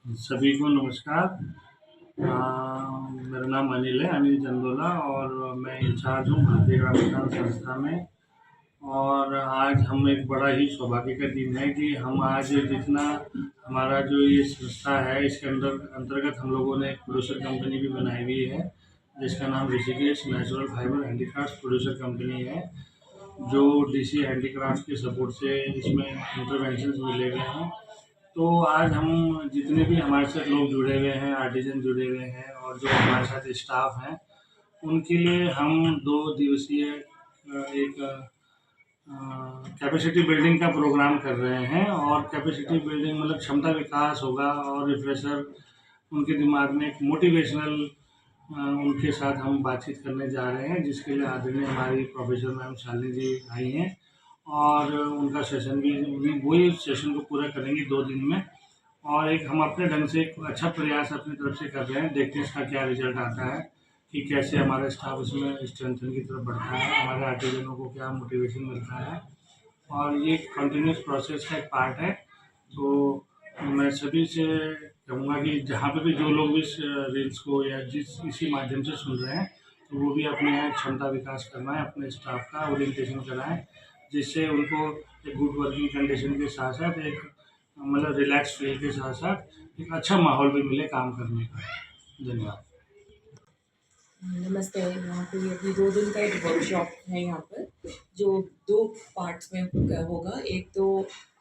सभी को नमस्कार। मेरा नाम अनिल है, अनिल चंदोला, और मैं इंचार्ज हूँ भारतीय ग्राम विकास संस्था में। और आज हम एक बड़ा ही सौभाग्य का दिन है कि हम आज जितना हमारा जो ये संस्था है इसके अंतर्गत हम लोगों ने एक प्रोड्यूसर कंपनी भी बनाई हुई है, जिसका नाम Rishikesh natural fibre handicraft producer company है, जो डीसी हैंडीक्राफ्ट के सपोर्ट से इसमें इंटरवेंशन मिले गए हैं। तो आज हम जितने भी हमारे साथ लोग जुड़े हुए हैं, आर्टिजन जुड़े हुए हैं और जो हमारे साथ स्टाफ हैं, उनके लिए हम 2 दिवसीय एक कैपेसिटी बिल्डिंग का प्रोग्राम कर रहे हैं। और कैपेसिटी बिल्डिंग मतलब क्षमता विकास होगा और रिफ्रेशर, उनके दिमाग में एक मोटिवेशनल उनके साथ हम बातचीत करने जा रहे हैं, जिसके लिए आदरणीय हमारी प्रोफेसर मैम शालिनी जी आई हैं। और उनका सेशन भी वही सेशन को पूरा करेंगे 2 दिन में। और एक हम अपने ढंग से एक अच्छा प्रयास अपनी तरफ से कर रहे हैं, देखते हैं इसका क्या रिजल्ट आता है कि कैसे हमारा स्टाफ इसमें स्ट्रेंथन की तरफ बढ़ता है, हमारे आर्टिजनों को क्या मोटिवेशन मिलता है। और ये कंटिन्यूस प्रोसेस का एक पार्ट है। तो मैं सभी से कहूँगा कि जहाँ पे भी जो लोग इस रील्स को या इसी माध्यम से सुन रहे हैं, तो वो भी अपने यहाँ क्षमता विकास करना है, अपने स्टाफ का ओरिएंटेशन कराएं, जिससे उनको एक गुड वर्किंग कंडीशन के साथ साथ एक मतलब रिलैक्स फील के साथ साथ एक अच्छा माहौल भी मिले काम करने का। धन्यवाद। नमस्ते। यहाँ पे अभी 2 दिन का एक वर्कशॉप है यहाँ पर, जो 2 पार्ट्स में होगा। एक तो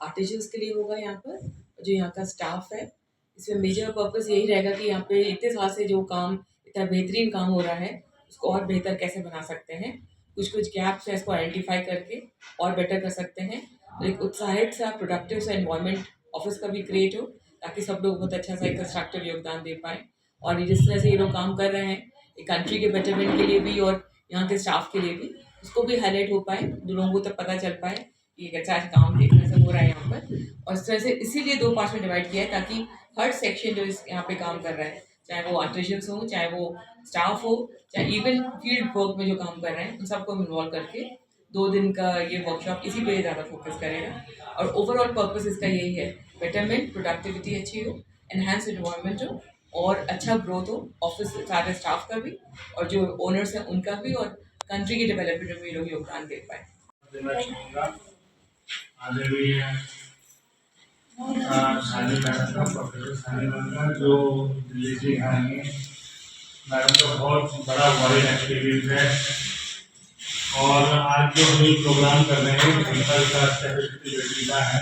आर्टिजन्स के लिए होगा यहाँ पर, जो यहाँ का स्टाफ है। इसमें मेजर पर्पस यही रहेगा कि यहाँ पे इतने साल से जो काम इतना बेहतरीन काम हो रहा है, उसको और बेहतर कैसे बना सकते हैं। कुछ गैप्स हैं, इसको आइडेंटिफाई करके और बेटर कर सकते हैं। तो एक उत्साहित सा प्रोडक्टिव सा एनवायरनमेंट ऑफिस का भी क्रिएट हो, ताकि सब लोग बहुत अच्छा सा एक कंस्ट्रक्टिव योगदान दे पाएँ। और जिस तरह से ये लोग काम कर रहे हैं, एक कंट्री के बेटरमेंट के लिए भी और यहाँ के स्टाफ के लिए भी, उसको भी हाईलाइट हो पाए, जो लोगों को तब पता चल पाए कि एक अच्छा काम देखने से हो रहा है यहाँ पर। और इस तरह से इसीलिए 2 पार्ट्स में डिवाइड किया है, ताकि हर सेक्शन जो इस यहाँ पे काम कर रहा है, चाहे वो आर्टिजन्स हो, चाहे वो स्टाफ हो, चाहे इवन फील्ड वर्क में जो काम कर रहे हैं, उन सबको इन्वॉल्व करके 2 दिन का ये वर्कशॉप इसी पे ज़्यादा फोकस करेगा। और ओवरऑल पर्पस इसका यही है, बेटरमेंट, प्रोडक्टिविटी अच्छी हो, एनहांस एनवायरनमेंट हो और अच्छा ग्रोथ हो, ऑफिस सारे स्टाफ का भी और जो ओनर्स हैं उनका भी, और कंट्री के डेवलपमेंट में लोग योगदान दे पाए। देना चाहूँगा आदरणीय सानी मैडम का, प्रोफेसर सानी मैडम का, जो दिल्ली से आए हैं। मैडम का बहुत बड़ा वॉलेट एक्सपीरियंस है। और आज जो हम प्रोग्राम कर रहे हैं क्षमता विकास कैपेसिटी बिल्डिंग का है,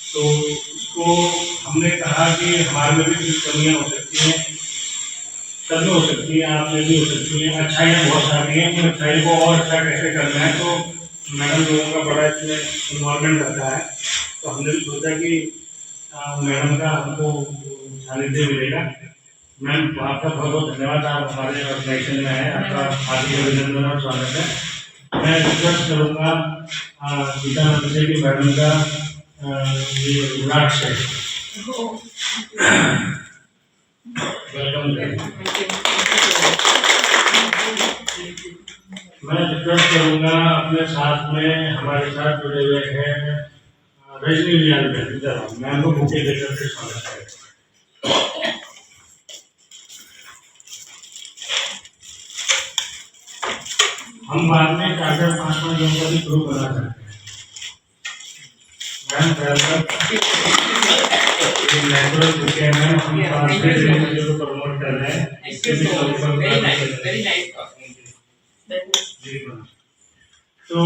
तो उसको हमने कहा कि हमारे में भी कुछ कमियाँ हो सकती हैं, सब में हो सकती है, आप में भी हो सकती है। अच्छाइयाँ बहुत सारी हैं, उन अच्छाई को और अच्छा कैसे करना है, तो मैडम लोगों का बड़ा इसमें इन्वॉल्वमेंट रहता है। तो हमने भी सोचा कि मैडम का हमको सानिध्य मिलेगा। मैम, आपका बहुत बहुत धन्यवाद, आप हमारे ऑर्गेनाइजेशन में हैं, आपका हार्दिक अभिनंदन और स्वागत है। मैं रिक्वेस्ट करूँगा गीतानंद से कि मैडम का ये विराट से वेलकम करें। मैं रिक्वेस्ट करूँगा अपने साथ में हमारे साथ जुड़े हुए हैं रजनी विजय मैम को बुके देकर के स्वागत है। हम बाद में 4-5 लोगों का भी ग्रुप बना सकते हैं। नेचुरल बुके हैं, हम जो प्रमोट कर रहे हैं, इसके भी तो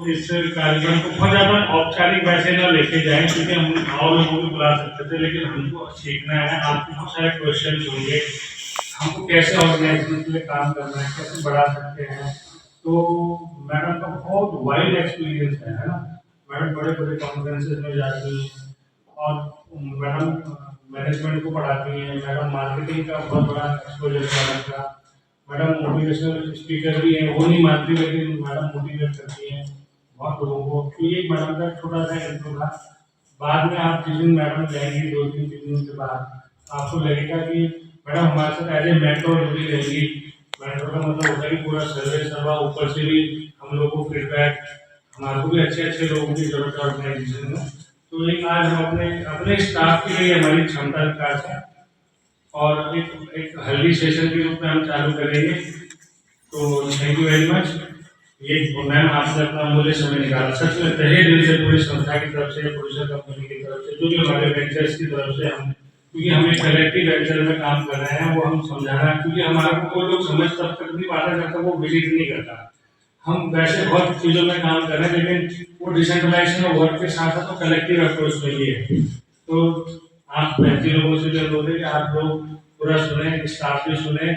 इस कार्यक्रम को बहुत ज़्यादा औपचारिक वैसे ना लेके जाएं, क्योंकि हम और लोगों को बुला सकते थे, लेकिन हमको सीखना है। आपको बहुत सारे क्वेश्चन होंगे, हमको कैसे ऑर्गेनाइजेशन के लिए काम करना है, कैसे बढ़ा सकते हैं। तो मैडम का बहुत वाइड एक्सपीरियंस है ना। मैडम बड़े बड़े कॉन्फ्रेंसेस में जाती हैं और मैडम मैनेजमेंट को पढ़ाती हैं। मैडम मार्केटिंग का बहुत बड़ा एक्सपोजर है मैडम का। मैडम मोटिवेशनल स्पीकर भी हैं, वो नहीं मानती लेकिन मैडम मोटिवेट करती हैं बहुत लोगों को। तो ये मैडम का छोटा सा इंट्रो था। बाद में आप जिस दिन मैडम जाएंगी 2-3 दिन के बाद, आपको लगेगा कि मैडम हमारे साथ एज ए मेंटोर जुड़ी रहेगी। मेंटोर का मतलब होता है कि पूरा सर्वे सर्वा ऊपर से भी हम लोग को फीडबैक, हमारे को भी अच्छे अच्छे लोगों की जरूरत है ऑर्गेनाइजेशन में। तो एक आज हम अपने अपने स्टाफ के लिए हमारी क्षमता विकास है और एक हल्दी सेशन के रूप में हम चालू करेंगे। तो थैंक यू वेरी मच। ये मैम आपने अपना अमूल्य समय निकाला, सच में तहे दिल से पूरी संस्था की तरफ से, प्रोड्यूसर कंपनी की तरफ से, जो भी हमारे वेंचर्स की तरफ से हम, क्योंकि हम एक कलेक्टिव वेंचर में काम कर रहे हैं, वो हम समझाना, क्योंकि हमारा कोई लोग समझ तब तक नहीं पाता जब तक वो विजिट नहीं करता। हम वैसे बहुत चीज़ों में काम कर रहे हैं, लेकिन वो डिसेंट्रलाइजेशन ऑफ वर्क के साथ साथ तो कलेक्टिव अप्रोच में भी है। तो आप व्यक्ति लोगों से जब बोले कि आप लोग पूरा सुने, स्टाफ भी सुने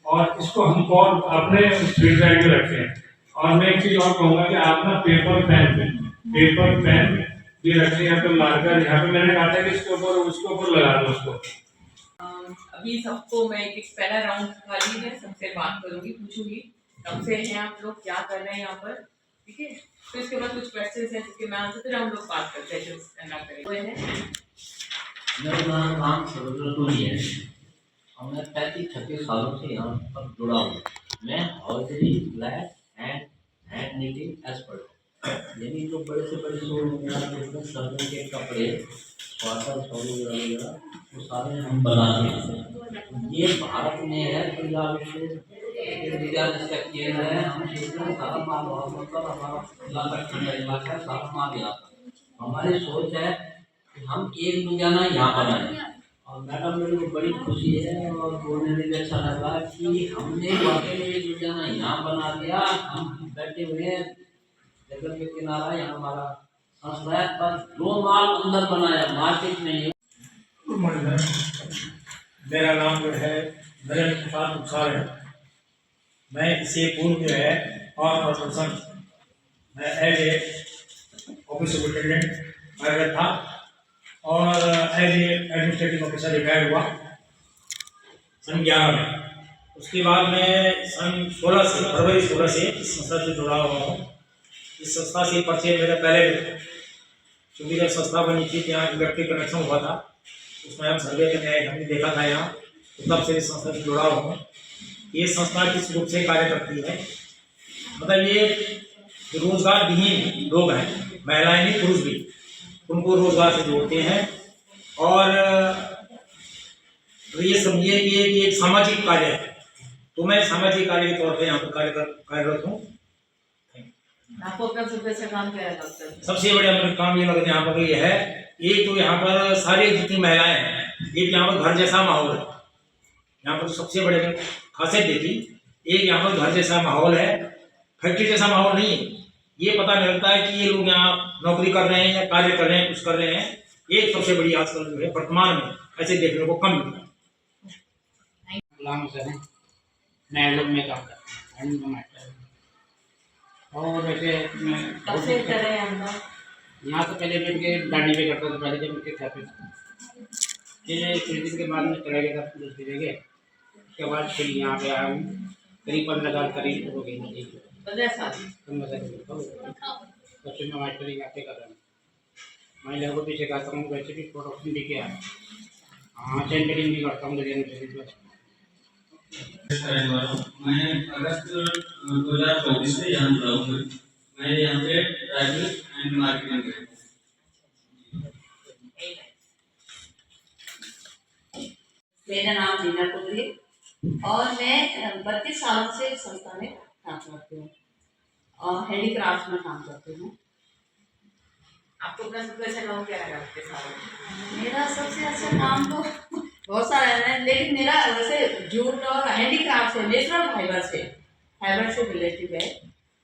और इसको हम और अपने फीडबैक में रखें। और मैं एक चीज़ और कहूँगा कि आप ना पेपर पेन भी रखें, यहाँ पे मार्कर, यहाँ पे मैंने कहा था कि इसके ऊपर उसके ऊपर लगा दो उसको। अभी सबको मैं एक पहला राउंड खाली है, सबसे बात करूंगी, पूछूंगी कब से हैं आप लोग, क्या कर रहे हैं यहाँ पर, ठीक है। तो इसके बाद कुछ क्वेश्चंस हैं जिसके मैं आंसर, फिर हम लोग बात करते हैं, स्टैंड करेंगे। मेरा नाम सरस्वती है और मैं 35-36 सालों से यहाँ पर जुड़ा हूँ। मैं hosiery flat hand knitting expert, यानी जो बड़े से बड़े शोरूम सर्जन के कपड़े, स्वाटर, शॉल वगैरह वो सारे हम बनाते हैं। ये भारत में है, पंजाब से जिसका केंद्र है, हम सारा माल मतलब हमारा इलाका है, सारा माल यहाँ पर। हमारी सोच है कि हम एक रोजाना यहाँ पर आए और मैडम मेरे को बड़ी खुशी है और बोलने में भी अच्छा लगा कि हमने वाकई में एक रोजाना यहाँ बना दिया। हम बैठे हुए हैं जगह के किनारा, यहाँ हमारा संस्था है, पर जो माल अंदर बनाया मार्केट में है। मेरा नाम जो है नरेंद्र प्रसाद उत्साह है। मैं इससे पूर्व जो है और पर्सन मैं एज ए ऑफिस सुपरिटेंडेंट कार्यरत था और as a administrative officer retired हुआ सन 11 में। उसके बाद मैं सन 16 से फरवरी 16 से इस संस्था से जुड़ा हुआ हूँ। इस संस्था से परिचय मेरा पहले, क्योंकि जब संस्था बनी थी यहाँ इलेक्ट्रिक कनेक्शन हुआ था, उसमें हम सर्वे करने आए, हमने देखा था यहाँ, तो तब से इस संस्था से जुड़ा हुआ हूँ। ये संस्था किस रूप से कार्य करती है, मतलब ये रोजगार विहीन लोग हैं, महिलाएं भी पुरुष भी, उनको रोजगार से जोड़ते हैं और तो ये समझिए कि एक सामाजिक कार्य है। तो मैं सामाजिक कार्य के तौर पे यहाँ पर कार्यरत हूँ। आपको अपना सबसे अच्छा काम क्या है? सबसे बड़ा मेरा काम ये लगता है यहाँ पर ये है, एक तो यहाँ पर सारी जितनी महिलाएं हैं, एक यहाँ पर घर जैसा माहौल है। यहाँ पर सबसे बड़े खासियत देखी, एक यहाँ पर घर जैसा माहौल है, फैक्ट्री जैसा माहौल नहीं है। ये पता नहीं लगता है कि ये लोग यहाँ नौकरी कर रहे हैं या कार्य कर रहे हैं, कुछ कर रहे हैं। एक सबसे बड़ी आजकल जो है वर्तमान में ऐसे देखने को कम मिलता है। मैं लोग में काम करता हूँ और वैसे यहाँ से पहले मैं उनके दाढ़ी पे करता था, पहले जब उनके घर पे फिर कुछ दिन के बाद में चला गया था दूसरी जगह। उसके बाद फिर यहाँ पे आया हूँ, करीब 15 साल करीब हो गई मुझे। 15 साल बच्चों में मास्टरिंग आते कर रहा हूँ, महिलाओं को भी सिखाता हूँ, वैसे भी प्रोडक्शन भी किया है। हाँ, सेंटरिंग भी करता हूँ। मैं अगस्त 2024 से यहाँ जुड़ा हूँ। मैं यहाँ पे ड्राइविंग एंड मार्केटिंग में। मेरा नाम रीना कुंद्री और मैं 32 सालों से इस संस्था में काम करती हूँ और हैंडीक्राफ्ट में काम करती हूँ। आपको अपना सबसे अच्छा काम क्या लगा आपके साथ? मेरा सबसे अच्छा काम तो बहुत सारा है, लेकिन मेरा वैसे जूट और हैंडीक्राफ्ट से, नेचुरल फाइबर से रिलेटिव है।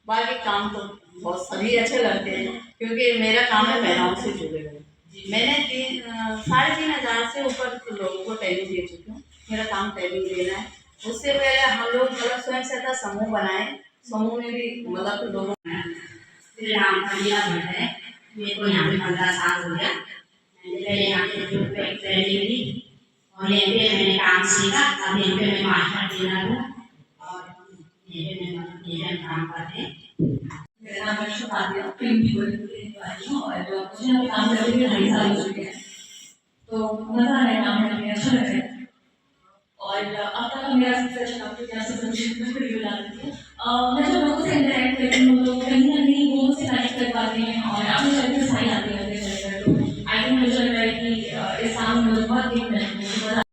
बाकी काम तो बहुत सभी अच्छे लगते हैं क्योंकि मेरा काम है महिलाओं से जुड़े हुए। मैंने 3,500 से ऊपर लोगों को ट्रेनिंग दे चुकी हूँ। मेरा काम ट्रेनिंग देना है। उससे पहले हम लोग मतलब स्वयं सहायता समूह बनाए, समूह में भी मतलब लोगों मेरे को यहाँ पे 15 साल हो गया। मैंने यहाँ पे ट्रेनिंग ली और यहाँ पे मैंने काम सीखा। अब यहाँ पे मैं मास्टर ट्रेनर हूँ और यहाँ पे मैं काम करते हैं। मेरा नाम अर्शद आदिया, फिल्म की वाली हूँ और मुझे काम करते हुए 2.5 साल हो चुके हैं। तो मज़ा आ रहा है काम करने में, अच्छा लग रहा है। और अब तक मेरा सबसे अच्छा काम तो क्या सब मैं वीडियो बना देती हूँ। मैं जब लोगों से इंटरेक्ट करती हूँ तो कहीं ना कहीं वो मुझसे कनेक्ट कर पाते हैं और अपने शरीर से सारी आती है। तो बहुत दिन में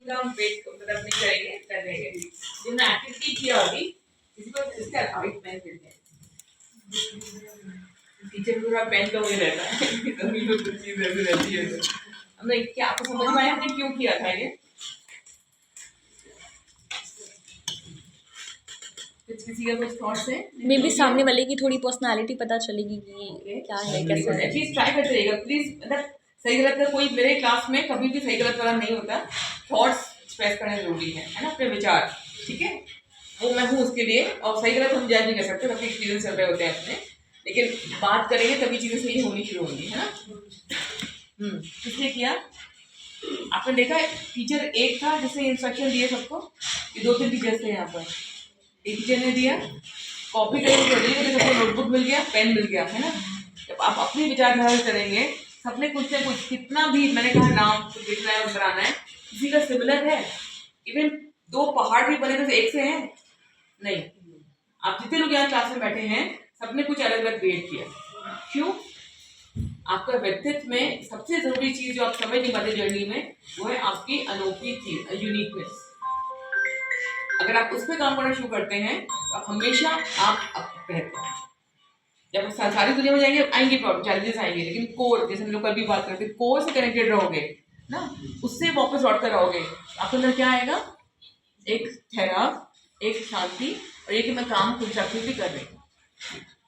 हम वेट मतलब नहीं करेंगे, कर देंगे। जिन्होंने एक्टिविटी किया अभी किसी को इसका हाइट पेन देते हैं, टीचर पूरा पेन तो वही रहता है कभी तो कुछ चीज ऐसी रहती है। हमने क्या आपको समझ में आया हमने क्यों किया था ये? किसी का कुछ थॉट्स है? मे बी सामने वाले की थोड़ी पर्सनालिटी पता चलेगी कि क्या है कैसा है। एटलीस्ट ट्राई करते रहिएगा प्लीज। मतलब सही गलत का कोई मेरे क्लास में कभी भी सही गलत वाला नहीं होता। थॉट्स एक्सप्रेस करना जरूरी है ना, अपने विचार, ठीक है? वो मैं हूँ उसके लिए, और सही गलत हम जज नहीं कर सकते, सबके एक्सपीरियंस चल रहे होते हैं अपने, लेकिन बात करेंगे तभी चीज़ें सही होनी शुरू होंगी, है ना? किसने किया? आपने देखा टीचर एक था जिसने इंस्ट्रक्शन दिए सबको, ये 2-3 टीचर्स थे यहाँ पर। एक टीचर ने दिया कॉपी करके दे दी, सबको नोटबुक मिल गया, पेन मिल गया, है ना? जब आप अपनी विचारधारा करेंगे, सबने कुछ ना कुछ, कितना भी मैंने कहा नाम कुछ लिखना है और बनाना है, किसी का सिमिलर है। इवन 2 पहाड़ भी बने तो एक से हैं नहीं। आप जितने लोग यहाँ क्लास में बैठे हैं सबने कुछ अलग अलग क्रिएट किया। क्यों? आपका व्यक्तित्व में सबसे जरूरी चीज जो आप समझ नहीं पाते जर्नी में, वो है आपकी अनोखी चीज, यूनिकनेस। अगर आप उस पर काम करना शुरू करते हैं तो आप हमेशा आप रहते हैं। जब सारी दुनिया में जाएंगे आएंगे प्रॉब्लम, चैलेंजेस आएंगे, लेकिन कोर, जैसे हम लोग कल भी बात करते हैं, कोर से कनेक्टेड रहोगे ना, उससे वापस लौट कर रहोगे, आपके अंदर क्या आएगा? एक ठहराव, एक शांति, और ये कि मैं काम कंस्ट्रक्टिवली कर रही हूँ,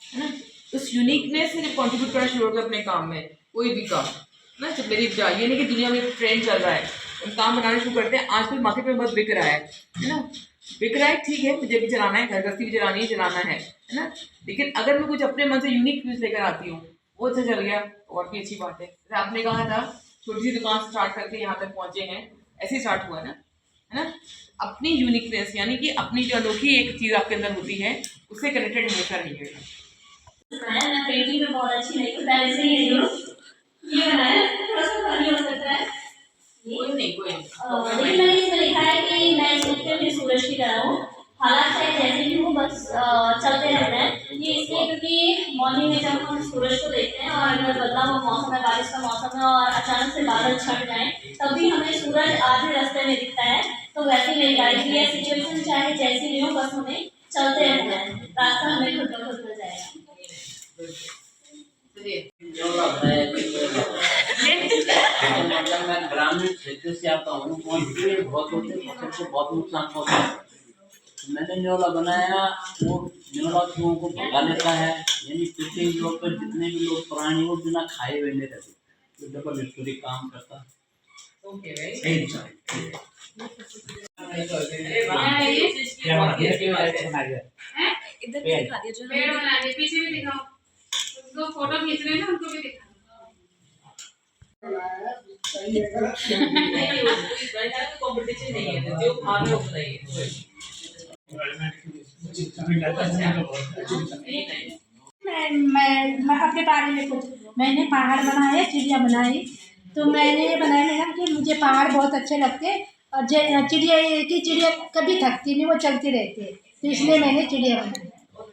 है ना? उस यूनिकनेस से जब कॉन्ट्रीब्यूट करना शुरू होगा अपने काम में, कोई भी काम ना, जब मेरी ये नहीं कि दुनिया में ट्रेंड चल रहा है, हम काम बनाना शुरू करते हैं। आजकल मार्केट में बहुत बिक रहा है ना? बिक रहा है, ठीक है, मुझे भी चलाना है, घर गृहस्थी भी चलानी है, चलाना है ना? लेकिन अगर मैं कुछ अपने मन से यूनिक चीज लेकर आती हूँ, वो अच्छा चल गया, और भी अच्छी बात है। जैसे आपने कहा था छोटी सी दुकान स्टार्ट करके यहाँ तक पहुँचे हैं, ऐसे ही स्टार्ट हुआ ना, है ना? अपनी यूनिकनेस यानी कि अपनी जो अनोखी एक चीज़ आपके अंदर होती है, उससे कनेक्टेड हमेशा रहिएगा। मैं पेंटिंग में बहुत अच्छी नहीं हूँ, पहले से ही ये बनाया, थोड़ा सा फनी हो सकता है, कोई नहीं लेकिन मैंने इसमें लिखा है कि मैं इस वक्त भी सूरज की तरह हूँ, हालात चाहे जैसे भी हो, बस चलते रहना है। ये इसलिए क्योंकि मॉर्निंग में जब हम सूरज को देखते हैं और अगर बदला हुआ मौसम है, बारिश का मौसम है और अचानक से बादल छट जाए, तब भी हमें सूरज आधे रास्ते में दिखता है। तो वैसे मेरी लाइफ की सिचुएशन चाहे जैसी भी हो, बस हमें चलते रहना है, रास्ता हमें खुद ब खुद मिल जाएगा। मतलब मैं ग्रामीण क्षेत्र से आता हूँ, बहुत होते फसल को बहुत नुकसान पहुँचता है। मैंने न्योला बनाया, वो न्योला लोगों को भगा लेता है, यानी पृथ्वी लोग पर जितने भी लोग प्राणी वो बिना खाए हुए नहीं रहते, तो डबल स्टोरी काम करता। इधर भी दिखा दिया, जो पेड़ बना दे, पीछे भी दिखाओ, उनको फोटो खींच रहे हैं ना, उनको भी दिखाओ। कंपटीशन नहीं है, जो भाव है उतना ही है। मैं अपने बारे में कुछ, मैंने पहाड़ बनाए, चिड़िया बनाई, तो मैंने ये बनाया मैडम कि मुझे पहाड़ बहुत अच्छे लगते हैं, और चिड़िया कभी थकती नहीं, वो चलती रहती है, तो इसलिए मैंने चिड़िया बनाई,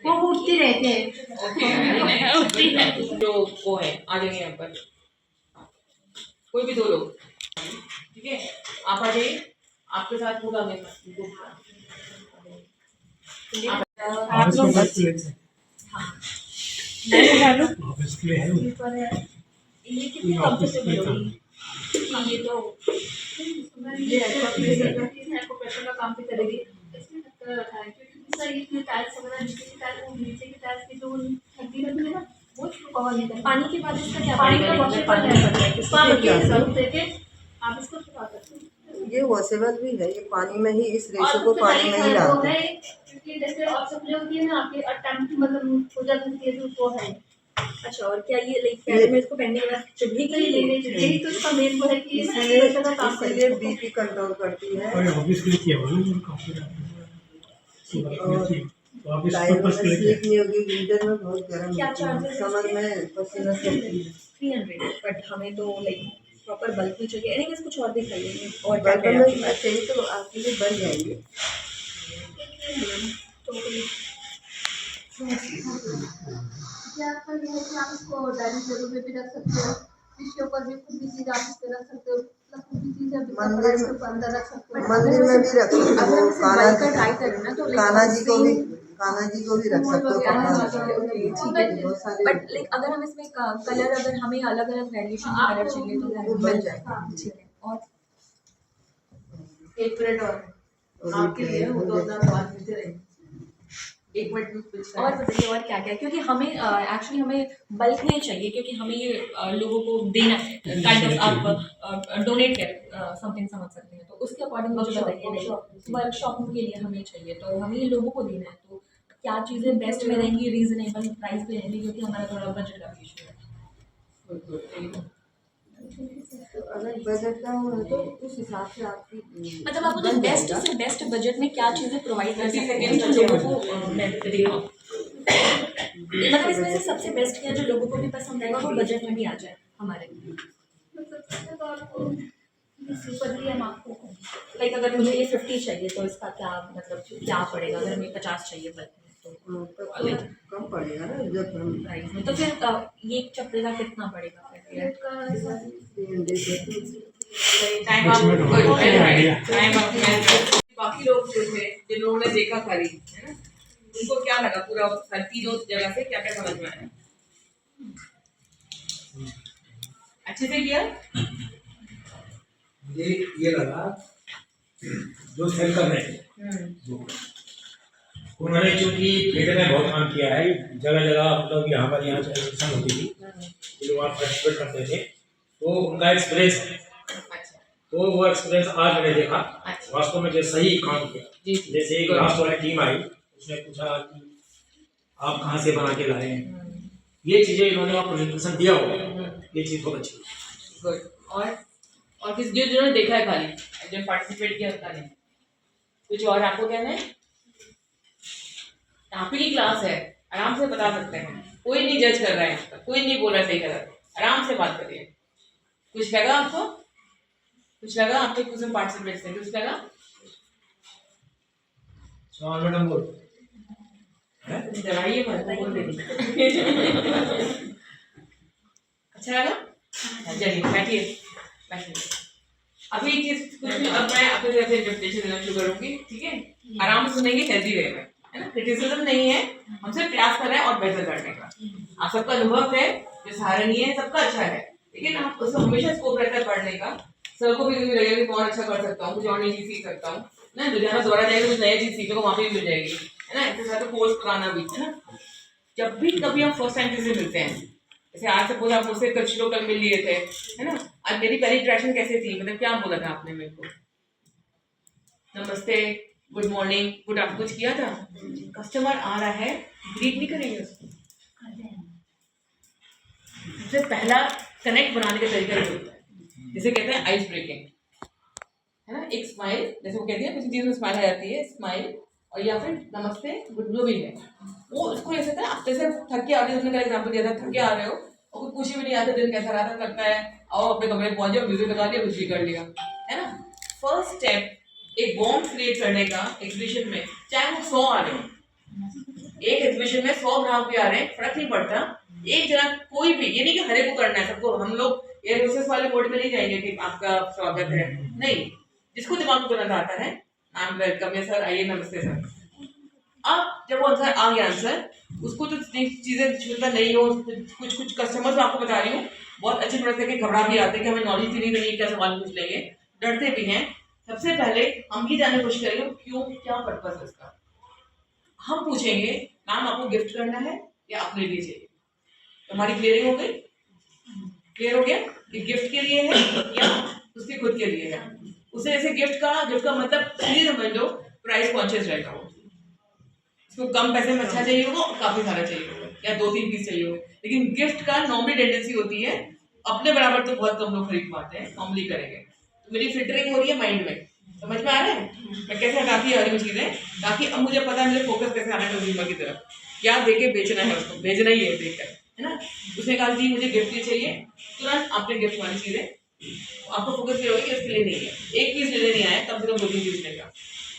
वो उड़ती रहती है। जो वो है आ जाएंगे यहाँ पर, कोई भी 2 लोग, ठीक है, आप आ जाइए, आपके साथ होगा आप लोग ये कितनी कंफर्टेबल होगी, ये तो आपको प्रेशर का काम भी करेगी। इसमें टक्कर रखा है क्योंकि सर इसमें टाइल्स वगैरह नीचे की टाइल्स की जो हड्डी लगी है ना, वो कवर नहीं कर। पानी के बाद इसका क्या, पानी का वॉशर पर देके आप इसको छुपा सकते हैं। ये वॉशेबल भी है, ये पानी में ही, इस रेशो को पानी में ही डालते हैं, क्योंकि जैसे और सप्लाई होती है ना आपके अटेम्प्ट, मतलब पूजा करती है वो है। अच्छा, और क्या ये लाइक में इसको पहनने के बाद चुभी के लिए लेने, यही तो इसका मेन वो है कि इसलिए बीपी कंट्रोल करती है, स्लीप नहीं होगी, विंटर में बहुत गर्म होती है, समर में पसीना से 300, बट हमें तो लाइक प्रॉपर बल्ब में चाहिए। एनीवेज कुछ और दिखाइए, और बल्ब में चाहिए तो आपके लिए बन जाएंगे। तो क्या आपका ये है कि आप इसको डाइनिंग टेबल पे भी रख सकते हो, विषयों पर भी कुछ भी चीज़ आप इस पे रख सकते हो, मतलब कुछ भी चीज़ आप मंदिर इसके ऊपर अंदर रख सकते हो। मंदिर में भी रख सकते अगर हो, हम इसे बल्क का ट्राई करें ना तो कान्हा जी को भी रख सकते हो ठीक है। बहुत सारे बट लाइक अगर हम इसमें कलर, अगर हमें अलग अलग वेरिएशन के कलर चाहिए तो वो बन जाएगा। ठीक है। और 1 मिनट और आपके लिए वो तो अपना सवाल पूछते रहेंगे। 1 मिनट में पूछ और बताइए और क्या क्या है, क्योंकि हमें एक्चुअली हमें बल्क में चाहिए, क्योंकि हमें ये लोगों को देना है, काइंड ऑफ आप डोनेट कर समथिंग समझ सकते हैं, तो उसके अकॉर्डिंग मुझे बताइए। वर्कशॉप के लिए हमें चाहिए, तो हमें ये लोगों को देना है, तो क्या चीज़ें बेस्ट में रहेंगी, रीजनेबल प्राइस पे रहेंगी, क्योंकि हमारा थोड़ा बजट का इशू है। तो अगर बजट का हो तो उस हिसाब से आपकी मतलब आप मुझे बेस्ट से बेस्ट बजट में क्या चीज़ें प्रोवाइड कर सकते हैं जो लोगों को मैं दे रहा हूँ, मतलब इसमें से सबसे बेस्ट क्या जो लोगों को भी पसंद आएगा, वो बजट में भी आ जाए हमारे। हम आपको लाइक अगर मुझे ये 50 चाहिए तो इसका क्या मतलब क्या पड़ेगा, अगर हमें 50 चाहिए बल्क में तो कम पड़ेगा ना जब हम प्राइस में, तो फिर ये एक चप्पल का कितना पड़ेगा फिर? बाकी लोग जो थे जिन लोगों ने देखा खाली है ना, उनको क्या लगा पूरा तीनों जगह से क्या क्या समझ में आया? अच्छे से किया? ये लगा जो सेल कर रहे थे उन्होंने चूंकि थिएटर में बहुत काम किया है, जगह जगह मतलब यहाँ पर यहाँ एग्जीबिशन होती थी, जो वहाँ पार्टिसिपेट करते थे, तो उनका एक्सपीरियंस है। तो वो एक्सपीरियंस आज मैंने देखा, वास्तव में जो सही काम किया। जैसे एक लास्ट वाली टीम आई, उसने पूछा कि आप कहाँ से बना के लाए हैं, ये चीज़ें इन्होंने प्रेजेंटेशन दिया होगा, ये चीज़ बहुत अच्छी। गुड। और किस जिन्होंने देखा है खाली, जो पार्टिसिपेट किया उसका नहीं, कुछ और आपको कहना है? आप ही की क्लास है, आराम से बता सकते हैं, कोई नहीं जज कर रहा है, कोई नहीं बोल रहा सही गलत, आराम से बात करिए। कुछ लगा आपको? कुछ लगा आपके कुछ पार्टिसिपेट से? कुछ लगा? मैडम बोल दवाइए मत बोल दे। अच्छा लगा? चलिए बैठिए। अभी एक चीज कुछ नहीं, अब मैं अपने तरफ से इंटरप्रिटेशन देना शुरू करूंगी, ठीक है? आराम से सुनेंगे, हेल्दी रहेगा, है ना? क्रिटिसिज्म नहीं है, हम सिर्फ प्रयास कर रहे हैं और बेहतर करने का। आप सबका अनुभव है, जो सराहनीय है, सबका अच्छा है, लेकिन आप उसको हमेशा स्कोप रहता है पढ़ने का। सबको भी लगेगा कि कौन अच्छा कर सकता हूँ, कुछ और नई चीज सीख सकता हूँ ना, रोजाना दोहरा जाएगा, कुछ नई चीज सीखने को वहाँ पे भी मिल जाएगी, है ना? इसके साथ कोर्स कराना भी, है ना? जब भी कभी हम फर्स्ट टाइम किसी से मिलते हैं, जैसे आज सपोज आप मुझसे कुछ लोग कल मिल लिए थे, है ना? आज मेरी पहली इंटरेक्शन कैसे थी, मतलब क्या बोला था आपने मेरे को? नमस्ते, गुड मॉर्निंग, गुड आप कुछ किया था? कस्टमर आ रहा है, ग्रीट नहीं करेंगे उसको? सबसे पहला कनेक्ट बनाने का तरीका होता है, जिसे कहते हैं आइस ब्रेकिंग, है ना? एक स्माइल, जैसे वो कहती है किसी चीज़ में स्माइल आ जाती है, स्माइल, और या फिर नमस्ते, गुड जो भी है, वो उसको ऐसे था, आप जैसे थक के आ रहे हो, उसने कल एग्जाम्पल दिया था, थक के आ रहे हो और कुछ पूछे भी नहीं आता, दिन कैसा रहा था, लगता है आओ अपने कमरे पहुंच जाओ, म्यूजिक लगा दिया, कुछ भी कर लिया, है ना? फर्स्ट स्टेप एक वार्म क्रिएट करने का एग्जीबिशन में, चाहे वो 100 आ रहे हो, एक एग्जीबिशन में 100 ग्राहक भी आ रहे हैं, फर्क नहीं पड़ता, एक जना कोई भी, ये नहीं कि हरे को करना है सबको, हम लोग एयर होस्टेस वाले मोड में नहीं जाएंगे कि आपका स्वागत है, नहीं, जिसको दिमाग में करना आता है, नाम वेलकम है सर, आइए, नमस्ते सर। अब जब वो आंसर आ गया, आंसर उसको तो चीज़ें छूटता नहीं हो, कुछ कस्टमर्स मैं आपको बता रही हूँ, बहुत अच्छी तरह से घबरा भी आते हैं कि हमें नॉलेज ही नहीं रही, क्या सवाल पूछ लेंगे, डरते भी हैं। सबसे पहले हम ये जानने की कोशिश करेंगे क्यों, क्या पर्पस है इसका। हम पूछेंगे मैम आपको गिफ्ट करना है या अपने लिए चाहिए? तो हमारी क्लियरिंग हो गई, क्लियर हो गया कि गिफ्ट के लिए है या उसके खुद के लिए है। उसे ऐसे गिफ्ट का मतलब प्लीज समझ लो, प्राइस कॉन्शियस रहेगा वो, उसको कम पैसे में अच्छा चाहिए होगा और काफी सारा चाहिए होगा या 2-3 पीस चाहिए होगा, लेकिन गिफ्ट का नॉर्मली टेंडेंसी होती है अपने बराबर तो बहुत कम लोग खरीद पाते हैं, नॉर्मली करेंगे। तो मेरी फिल्टरिंग हो रही है माइंड में, समझ में आ रहा है मैं कैसे हटाती आ रही हूँ चीजें, ताकि अब मुझे पता है मुझे फोकस कैसे आना है कंज्यूमर की तरफ, क्या देके बेचना है, उसको भेजना ही है देखकर, है ना? उसने कहा जी मुझे गिफ्ट ही चाहिए, तुरंत आपने गिफ्ट वाली चीजें, आपको फोकस ये होगा कि उसके लिए नहीं है, एक पीस लेने नहीं आया, कम से कम 2-3 पीस लेगा,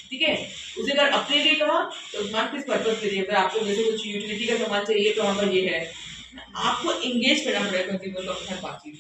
ठीक है? उसे अगर अपने लिए कहा तो मैम किस पर्पज के लिए, अगर आपको जैसे कुछ यूटिलिटी का सामान चाहिए तो वहाँ पर ये है, आपको इंगेज करना पड़ेगा कंज्यूमर को अपने साथ बातचीत,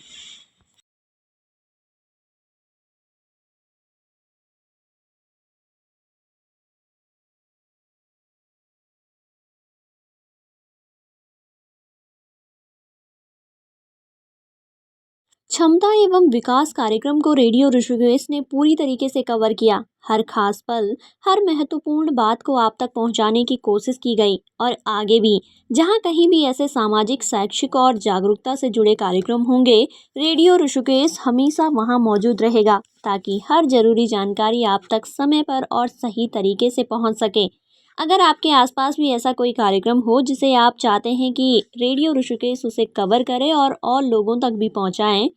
क्षमता एवं विकास कार्यक्रम को रेडियो ऋषिकेश ने पूरी तरीके से कवर किया। हर खास पल, हर महत्वपूर्ण बात को आप तक पहुंचाने की कोशिश की गई और आगे भी जहां कहीं भी ऐसे सामाजिक, शैक्षिक और जागरूकता से जुड़े कार्यक्रम होंगे, रेडियो ऋषिकेश हमेशा वहां मौजूद रहेगा ताकि हर जरूरी जानकारी आप तक समय पर और सही तरीके से पहुंच सके। अगर आपके आसपास भी ऐसा कोई कार्यक्रम हो जिसे आप चाहते हैं कि रेडियो ऋषिकेश उसे कवर करे और लोगों तक भी पहुंचाएं,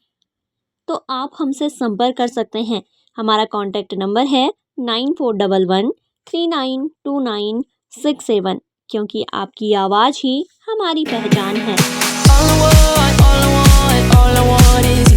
तो आप हमसे संपर्क कर सकते हैं। हमारा कॉन्टैक्ट नंबर है 9411392967, क्योंकि आपकी आवाज़ ही हमारी पहचान है। All I want is